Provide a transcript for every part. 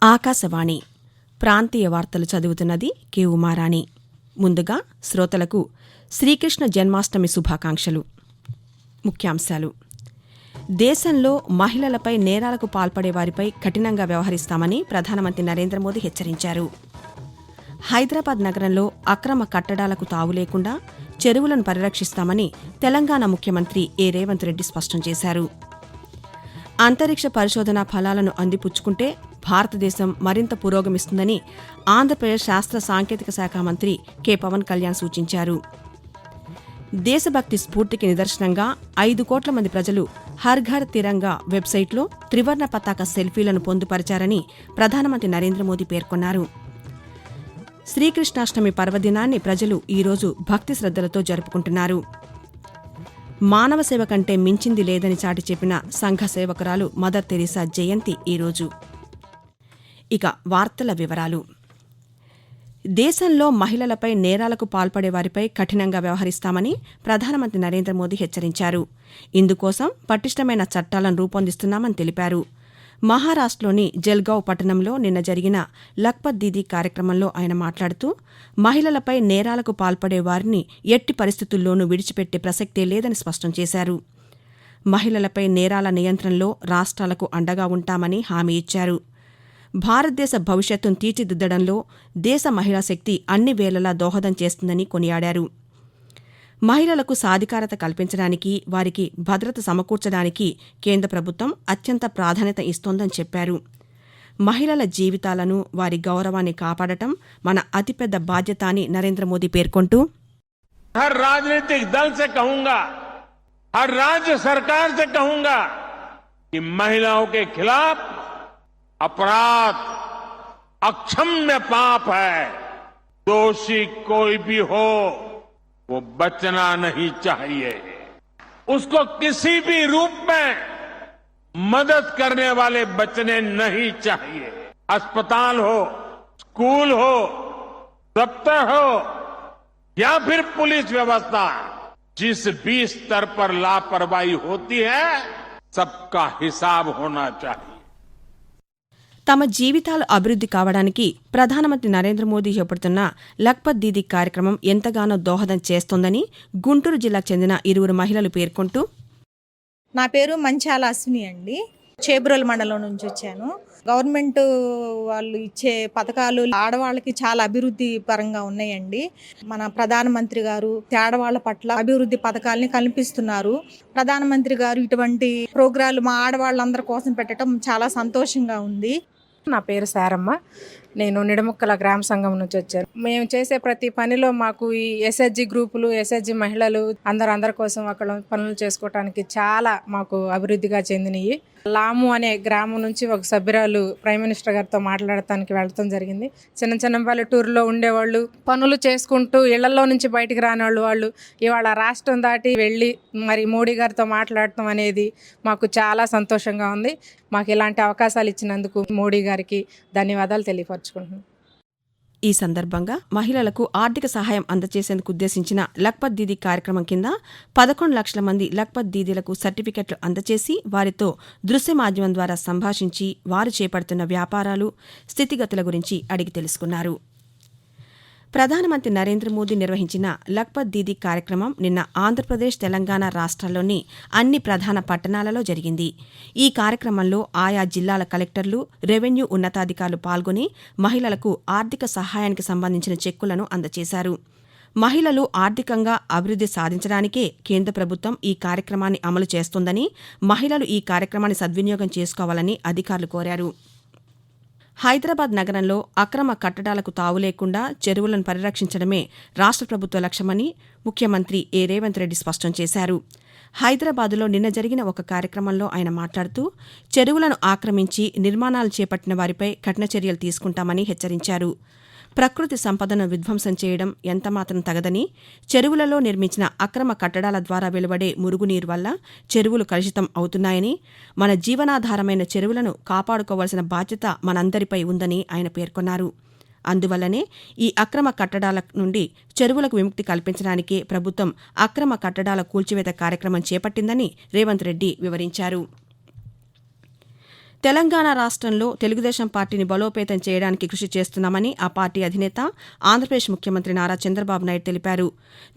ఆకాశవాణి ప్రాంతీయ వార్తలు చదువుతున్నది కె ఉమారాణి. ముందుగా శ్రోతలకు శ్రీకృష్ణ జన్మాష్టమి శుభాకాంక్షలు. ముఖ్యాంశాలు: దేశంలో మహిళలపై నేరాలకు పాల్పడే వారిపై కఠినంగా వ్యవహరిస్తామని ప్రధానమంత్రి నరేంద్ర మోదీ హెచ్చరించారు. హైదరాబాద్ నగరంలో అక్రమ కట్టడాలకు తావు లేకుండా చెరువులను పరిరక్షిస్తామని తెలంగాణ ముఖ్యమంత్రి ఏ రేవంత్ రెడ్డి స్పష్టం చేశారు. అంతరిక్ష పరిశోధనా ఫలాలను అందిపుచ్చుకుంటే భారతదేశం మరింత పురోగమిస్తుందని ఆంధ్రప్రదేశ్ శాస్త్ర సాంకేతిక శాఖ మంత్రి కె పవన్ కళ్యాణ్ సూచించారు. దేశభక్తి స్ఫూర్తికి నిదర్శనంగా 5 కోట్ల మంది ప్రజలు హర్ ఘర్ తిరంగా వెబ్సైట్లో త్రివర్ణ పతాక సెల్ఫీలను పొందుపరిచారని ప్రధానమంత్రి నరేంద్ర మోదీ పేర్కొన్నారు. శ్రీకృష్ణాష్టమి పర్వదినాన్ని ప్రజలు ఈరోజు భక్తి శ్రద్ధలతో జరుపుకుంటున్నారు. మానవ సేవ కంటే మించింది లేదని చాటి చెప్పిన సంఘ సేవకురాలు మదర్ తెరీసా జయంతి ఈరోజు. ఇక వార్తల వివరాలు. దేశంలో మహిళలపై నేరాలకు పాల్పడే వారిపై కఠినంగా వ్యవహరిస్తామని ప్రధానమంత్రి నరేంద్ర మోదీ హెచ్చరించారు. ఇందుకోసం పటిష్టమైన చట్టాలను రూపొందిస్తున్నామని తెలిపారు. మహారాష్ట్రలోని జల్గావ్ పట్టణంలో నిన్న జరిగిన లఖ్పత్ దీదీ కార్యక్రమంలో ఆయన మాట్లాడుతూ మహిళలపై నేరాలకు పాల్పడే వారిని ఎట్టి పరిస్థితుల్లోనూ విడిచిపెట్టే ప్రసక్తే లేదని స్పష్టం చేశారు. మహిళలపై నేరాల నియంత్రణలో రాష్ట్రాలకు అండగా ఉంటామని హామీ ఇచ్చారు. భారతదేశ భవిష్యత్తును తీర్చిదిద్దడంలో దేశ మహిళా శక్తి అన్ని వేళలా దోహదం చేస్తుందని కొనియాడారు. మహిళలకు సాధికారత కల్పించడానికి, వారికి భద్రత సమకూర్చడానికి కేంద్ర ప్రభుత్వం అత్యంత ప్రాధాన్యత ఇస్తోందని చెప్పారు. మహిళల జీవితాలను, వారి గౌరవాన్ని కాపాడటం మన అతిపెద్ద బాధ్యత అని నరేంద్ర మోదీ పేర్కొంటూ, हर राजनीतिक दल से कहूंगा, हर राज्य सरकार से कहूंगा कि महिलाओं के खिलाफ अपराध अक्षम्य पाप है. दोषी कोई भी हो वो बचना नहीं चाहिए. उसको किसी भी रूप में मदद करने वाले बचने नहीं चाहिए. अस्पताल हो, स्कूल हो, दफ्तर हो या फिर पुलिस व्यवस्था, जिस भी स्तर पर लापरवाही होती है सबका हिसाब होना चाहिए. తమ జీవితాలు అభివృద్ధి కావడానికి ప్రధానమంత్రి నరేంద్ర మోదీ చేపడుతున్న లఖ్పత్ దీదీ కార్యక్రమం ఎంతగానో దోహదం చేస్తోందని గుంటూరు జిల్లాకు చెందిన 2 మహిళలు పేర్కొంటూ, నా పేరు మంచాల అశ్విని అండి. చేబ్రోల్ మండలం నుంచి వచ్చాను. గవర్నమెంట్ వాళ్ళు ఇచ్చే పథకాలు ఆడవాళ్ళకి చాలా అభివృద్ధి పరంగా ఉన్నాయండి. మన ప్రధానమంత్రి గారు ఆడవాళ్ల పట్ల అభివృద్ధి పథకాలని కల్పిస్తున్నారు. ప్రధానమంత్రి గారు ఇటువంటి ప్రోగ్రాలు మా ఆడవాళ్ళందరి కోసం పెట్టడం చాలా సంతోషంగా ఉంది. నా పేరు శారమ్మ. నేను నిడముక్కల గ్రామ సంఘం నుంచి వచ్చాను. మేము చేసే ప్రతి పనిలో మాకు ఈ ఎస్హెచ్జి గ్రూపులు, ఎస్హెచ్జి మహిళలు అందరి కోసం అక్కడ పనులు చేసుకోవటానికి చాలా మాకు అభివృద్ధిగా చెందినవి. లాము అనే గ్రామం నుంచి ఒక సభ్యురాలు ప్రైమ్ మినిస్టర్ గారితో మాట్లాడటానికి వెళ్ళటం జరిగింది. చిన్న పల్లెటూరులో ఉండేవాళ్ళు పనులు చేసుకుంటూ ఇళ్లలో నుంచి బయటికి రాని వాళ్ళు ఇవాళ రాష్ట్రం దాటి వెళ్ళి మరి మోడీ గారితో మాట్లాడటం అనేది మాకు చాలా సంతోషంగా ఉంది. మాకు ఇలాంటి అవకాశాలు ఇచ్చినందుకు మోడీ గారికి ధన్యవాదాలు తెలియపరుచుకుంటున్నాను. ఈ సందర్భంగా మహిళలకు ఆర్థిక సహాయం అందజేసేందుకు ఉద్దేశించిన లఖ్పత్ దీదీ కార్యక్రమం కింద 11 లక్షల మంది లఖ్పత్ దీదీలకు సర్టిఫికెట్లు అందజేసి వారితో దృశ్య మాధ్యమం ద్వారా సంభాషించి వారు చేపడుతున్న వ్యాపారాలు, స్థితిగతుల గురించి అడిగి తెలుసుకున్నారు. ప్రధానమంత్రి నరేంద్ర మోదీ నిర్వహించిన లఖ్పత్ దీదీ కార్యక్రమం నిన్న ఆంధ్రప్రదేశ్, తెలంగాణ రాష్ట్రాల్లోని అన్ని ప్రధాన పట్టణాలలో జరిగింది. ఈ కార్యక్రమంలో ఆయా జిల్లాల కలెక్టర్లు, రెవెన్యూ ఉన్నతాధికారులు పాల్గొని మహిళలకు ఆర్థిక సహాయానికి సంబంధించిన చెక్కులను అందజేశారు. మహిళలు ఆర్థికంగా అభివృద్ధి సాధించడానికే కేంద్ర ప్రభుత్వం ఈ కార్యక్రమాన్ని అమలు చేస్తోందని, మహిళలు ఈ కార్యక్రమాన్ని సద్వినియోగం చేసుకోవాలని అధికారులు కోరారు. హైదరాబాద్ నగరంలో అక్రమ కట్టడాలకు తావు లేకుండా చెరువులను పరిరక్షించడమే రాష్ట్ర ప్రభుత్వ లక్ష్యమని ముఖ్యమంత్రి ఏ రేవంత్ రెడ్డి స్పష్టం చేశారు. హైదరాబాదులో నిన్న జరిగిన ఒక కార్యక్రమంలో ఆయన మాట్లాడుతూ చెరువులను ఆక్రమించి నిర్మాణాలు చేపట్టిన వారిపై కఠిన చర్యలు తీసుకుంటామని హెచ్చరించారు. ప్రకృతి సంపదను విధ్వంసం చేయడం ఎంతమాత్రం తగదని, చెరువులలో నిర్మించిన అక్రమ కట్టడాల ద్వారా వెలువడే మురుగునీరు వల్ల చెరువులు కలుషితం అవుతున్నాయని, మన జీవనాధారమైన చెరువులను కాపాడుకోవాల్సిన బాధ్యత మనందరిపై ఉందని ఆయన పేర్కొన్నారు. అందువల్లనే ఈ అక్రమ కట్టడాల నుండి చెరువులకు విముక్తి కల్పించడానికే ప్రభుత్వం అక్రమ కట్టడాల కూల్చివేత కార్యక్రమం చేపట్టిందని రేవంత్ రెడ్డి వివరించారు. తెలంగాణ రాష్ట్రంలో తెలుగుదేశం పార్టీని బలోపేతం చేయడానికి కృషి చేస్తున్నామని ఆ పార్టీ అధినేత ఆంధ్రప్రదేశ్ ముఖ్యమంత్రి నారా చంద్రబాబు నాయుడు తెలిపారు.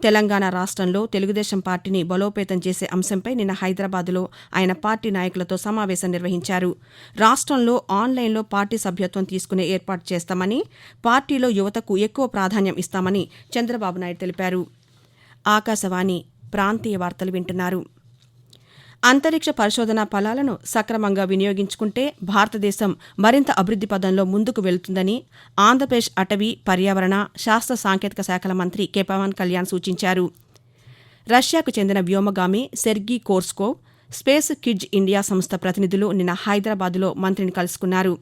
తెలంగాణ రాష్ట్రంలో తెలుగుదేశం పార్టీని బలోపేతం చేసే అంశంపై నిన్న హైదరాబాద్లో ఆయన పార్టీ నాయకులతో సమావేశం నిర్వహించారు. రాష్ట్రంలో ఆన్లైన్లో పార్టీ సభ్యత్వం తీసుకునే ఏర్పాటు చేస్తామని, పార్టీలో యువతకు ఎక్కువ ప్రాధాన్యం ఇస్తామని చంద్రబాబు నాయుడు తెలిపారు. ఆకాశవాణి ప్రాంతీయ వార్తలు వింటున్నారు. అంతరిక్ష పరిశోధనా ఫలాలను సక్రమంగా వినియోగించుకుంటే భారతదేశం మరింత అభివృద్ది పదంలో ముందుకు వెళుతుందని ఆంధ్రప్రదేశ్ అటవీ, పర్యావరణ, శాస్త్ర సాంకేతిక శాఖల మంత్రి కె పవన్ కళ్యాణ్ సూచించారు. రష్యాకు చెందిన వ్యోమగామి సెర్గీ కోర్స్కోవ్, స్పేస్ కిడ్జ్ ఇండియా సంస్థ ప్రతినిధులు నిన్న హైదరాబాద్లో మంత్రిని కలుసుకున్నారు.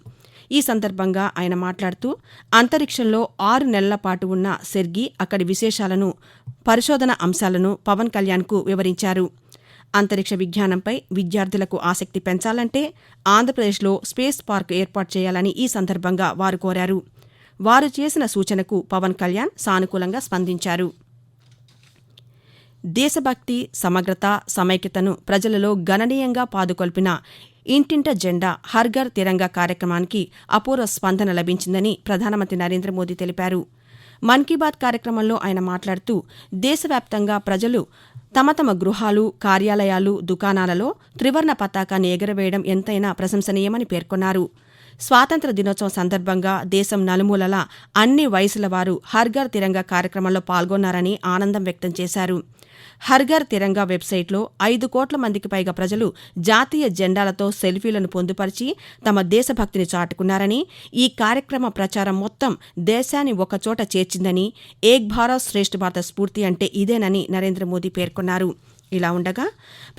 ఈ సందర్భంగా ఆయన మాట్లాడుతూ అంతరిక్షంలో 6 నెలల పాటు ఉన్న సెర్గీ అక్కడి విశేషాలను, పరిశోధన అంశాలను పవన్ కళ్యాణ్కు వివరించారు. అంతరిక్ష విజ్ఞానంపై విద్యార్థులకు ఆసక్తి పెంచాలంటే ఆంధ్రప్రదేశ్లో స్పేస్ పార్క్ ఏర్పాటు చేయాలని ఈ సందర్భంగా వారు కోరారు. వారు చేసిన సూచనకు పవన్ కళ్యాణ్ సానుకూలంగా స్పందించారు. దేశభక్తి, సమగ్రత, సమైక్యతను ప్రజలలో గణనీయంగా పాదుకొల్పిన ఇంటింట జెండా హర్ ఘర్ తిరంగా కార్యక్రమానికి అపూర్వ స్పందన లభించిందని ప్రధానమంత్రి నరేంద్ర మోదీ తెలిపారు. మన్ కీ బాత్ కార్యక్రమంలో ఆయన మాట్లాడుతూ దేశవ్యాప్తంగా ప్రజలు తమ తమ గృహాలు, కార్యాలయాలు, దుకాణాలలో త్రివర్ణ పతాకాన్ని ఎగురవేయడం ఎంతైనా ప్రశంసనీయమని పేర్కొన్నారు. స్వాతంత్ర్య దినోత్సవం సందర్భంగా దేశం నలుమూలలా అన్ని వయసుల వారు హర్ ఘర్ తిరంగా కార్యక్రమంలో పాల్గొన్నారని ఆనందం వ్యక్తం చేశారు. హర్ ఘర్ తిరంగా వెబ్సైట్లో 5 కోట్ల మందికి పైగా ప్రజలు జాతీయ జెండాలతో సెల్ఫీలను పొందుపరిచి తమ దేశభక్తిని చాటుకున్నారని, ఈ కార్యక్రమ ప్రచారం మొత్తం దేశాన్ని ఒకచోట చేర్చిందని, ఏక్ భారత్ శ్రేష్ఠ భారత స్ఫూర్తి అంటే ఇదేనని నరేంద్ర మోదీ పేర్కొన్నారు. ఇలా ఉండగా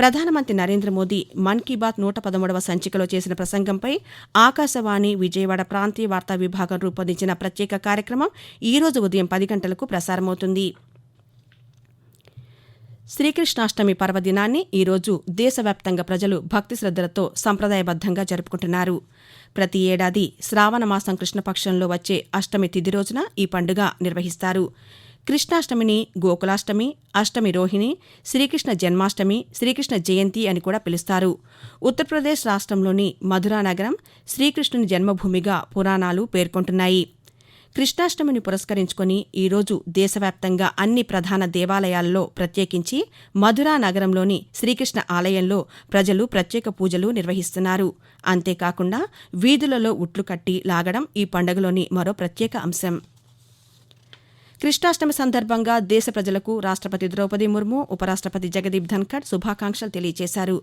ప్రధానమంత్రి నరేంద్ర మోదీ మన్ కీ బాత్ 113వ సంచికలో చేసిన ప్రసంగంపై ఆకాశవాణి విజయవాడ ప్రాంతీయ వార్తా విభాగం రూపొందించిన ప్రత్యేక కార్యక్రమం ఈరోజు ఉదయం 10 గంటలకు ప్రసారమవుతుంది. శ్రీకృష్ణాష్టమి పర్వదినాన్ని ఈరోజు దేశవ్యాప్తంగా ప్రజలు భక్తి శ్రద్దలతో సంప్రదాయబద్దంగా జరుపుకుంటున్నారు. ప్రతి ఏడాది శ్రావణ మాసం కృష్ణపక్షంలో వచ్చే అష్టమి తిథి రోజున ఈ పండుగ నిర్వహిస్తారు. కృష్ణాష్టమిని గోకులాష్టమి, అష్టమి రోహిణి, శ్రీకృష్ణ జన్మాష్టమి, శ్రీకృష్ణ జయంతి అని కూడా పిలుస్తారు. ఉత్తరప్రదేశ్ రాష్ట్రంలోని మధురా నగరం శ్రీకృష్ణుని జన్మభూమిగా పురాణాలు పేర్కొంటున్నాయి. కృష్ణాష్టమిని పురస్కరించుకొని ఈరోజు దేశవ్యాప్తంగా అన్ని ప్రధాన దేవాలయాల్లో, ప్రత్యేకించి మధురా నగరంలోని శ్రీకృష్ణ ఆలయంలో ప్రజలు ప్రత్యేక పూజలు నిర్వహిస్తున్నారు. అంతేకాకుండా వీధులలో ఉట్లు కట్టి లాగడం ఈ పండుగలోని మరో ప్రత్యేక అంశం. కృష్ణాష్టమి సందర్భంగా దేశ ప్రజలకు రాష్ట్రపతి ద్రౌపది ముర్ము, ఉపరాష్ట్రపతి జగదీప్ ధన్కర్ శుభాకాంక్షలు తెలియజేశారు.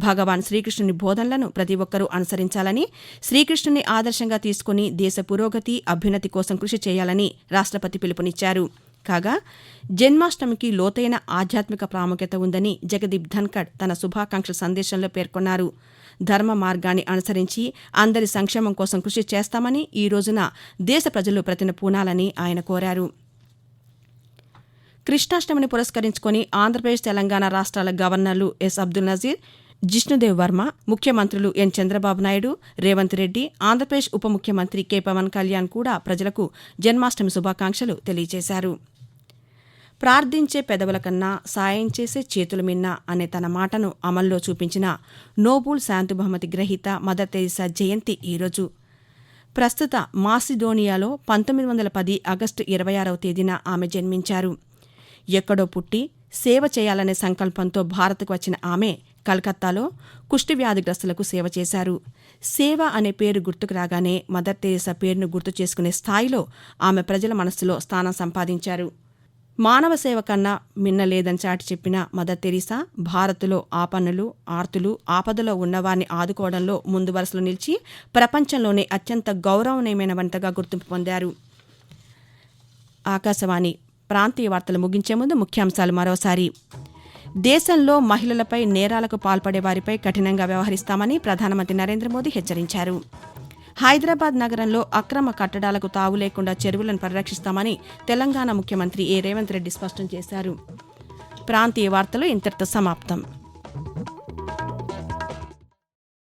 భగవాన్ శ్రీకృష్ణుని బోధనలను ప్రతి ఒక్కరూ అనుసరించాలని, శ్రీకృష్ణుని ఆదర్శంగా తీసుకుని దేశ పురోగతి, అభ్యున్నతి కోసం కృషి చేయాలని రాష్ట్రపతి పిలుపునిచ్చారు. కాగా జన్మాష్టమికి లోతైన ఆధ్యాత్మిక ప్రాముఖ్యత ఉందని జగదీప్ ధన్కర్ తన శుభాకాంక్షల సందేశంలో పేర్కొన్నారు. ధర్మ మార్గాన్ని అనుసరించి అందరి సంక్షేమం కోసం కృషి చేస్తామని, ఈ రోజున దేశ ప్రజలు ప్రతిన పూనాలని ఆయన కోరారు. కృష్ణాష్టమిని పురస్కరించుకొని ఆంధ్రప్రదేశ్, తెలంగాణ రాష్ట్రాల గవర్నర్లు ఎస్ అబ్దుల్ నజీర్, జిష్ణుదేవ్ వర్మ, ముఖ్యమంత్రులు ఎన్ చంద్రబాబు నాయుడు, రేవంత్ రెడ్డి, ఆంధ్రప్రదేశ్ ఉప ముఖ్యమంత్రి కె పవన్ కళ్యాణ్ కూడా ప్రజలకు జన్మాష్టమి శుభాకాంక్షలు తెలియజేశారు. ప్రార్థించే పెదవుల కన్నా సాయం చేసే చేతులు మిన్న అనే తన మాటను అమల్లో చూపించిన నోబుల్ శాంతి బహుమతి గ్రహీత మదర్ తెరీసా జయంతి ఈరోజు. ప్రస్తుత మాసిడోనియాలో 1910 ఆగస్టు 26వ తేదీన ఆమె జన్మించారు. ఎక్కడో పుట్టి సేవ చేయాలనే సంకల్పంతో భారత్కు వచ్చిన ఆమె కలకత్తాలో కుష్టి వ్యాధిగ్రస్తులకు సేవ చేశారు. సేవ అనే పేరు గుర్తుకు రాగానే మదర్ తెరీసా పేరును గుర్తు చేసుకునే స్థాయిలో ఆమె ప్రజల మనస్సులో స్థానం సంపాదించారు. మానవ సేవ కన్నా మిన్నలేదని చాటి చెప్పిన మదర్ తెరీసా భారత్లో ఆపన్నులు, ఆర్తులు, ఆపదలో ఉన్నవారిని ఆదుకోవడంలో ముందు వరుసలో నిలిచి ప్రపంచంలోనే అత్యంత గౌరవనీయమైన వంటగా గుర్తింపు పొందారు. ఆకాశవాణి ప్రాంతీయ వార్తలు ముగించే ముందు ముఖ్యాంశాలు మరోసారి. దేశంలో మహిళలపై నేరాలకు పాల్పడే వారిపై కఠినంగా వ్యవహరిస్తామని ప్రధానమంత్రి నరేంద్ర మోదీ హెచ్చరించారు. హైదరాబాద్ నగరంలో అక్రమ కట్టడాలకు తావు లేకుండా చెరువులను పరిరక్షిస్తామని తెలంగాణ ముఖ్యమంత్రి ఏ రేవంత్ రెడ్డి స్పష్టం చేశారు. ప్రాంతీయ వార్తలు ఇంతటితో సమాప్తం.